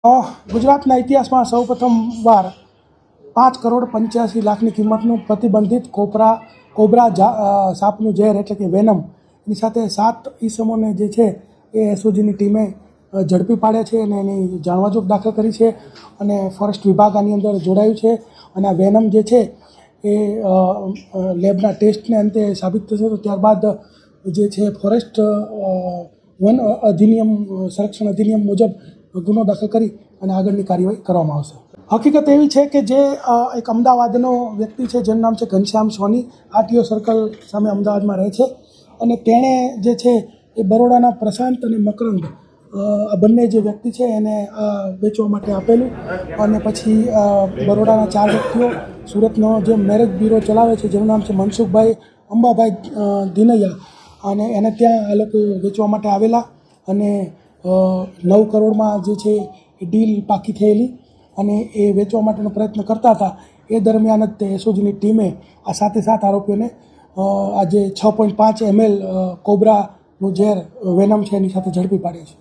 ગુજરાતના ઇતિહાસમાં સૌપ્રથમવાર 5,85,00,000ની કિંમતનું પ્રતિબંધિત કોબરા સાપનું ઝેર એટલે કે વેનમ એની સાથે 7 ઈસમોને જે છે એ એસઓજીની ટીમે ઝડપી પાડ્યા છે અને એની જાણવાજોગ દાખલ કરી છે અને ફોરેસ્ટ વિભાગ આની અંદર જોડાયું છે અને આ વેનમ જે છે એ લેબના ટેસ્ટને અંતે સાબિત થશે તો ત્યારબાદ જે છે ફોરેસ્ટ વન અધિનિયમ સંરક્ષણ અધિનિયમ મુજબ ગુનો દાખલ કરી અને આગળની કાર્યવાહી કરવામાં આવશે. હકીકત એવી છે કે જે એક અમદાવાદનો વ્યક્તિ છે જેનું નામ છે ઘનશ્યામ સોની, આરટીઓ સર્કલ સામે અમદાવાદમાં રહે છે અને તેણે જે છે એ બરોડાના પ્રશાંત અને મકરંદ આ બંને જે વ્યક્તિ છે એને વેચવા માટે આપેલું અને પછી બરોડાના 4 વ્યક્તિઓ સુરતનો જે મેરેજ બ્યુરો ચલાવે છે જેનું નામ છે મનસુખભાઈ અંબાભાઈ દિનૈયા અને એને ત્યાં આ લોકો વેચવા માટે આવેલા અને 9 કરોડમાં જે છે એ ડીલ પાકી થયેલી અને એ વેચવા માટેનો પ્રયત્ન કરતા હતા. એ દરમિયાન જ તે એસઓજીની ટીમે આ 7 આરોપીઓને આ જે 6.5 ml કોબરાનું ઝેર વેનમ છે એની સાથે ઝડપી પાડ્યા છે.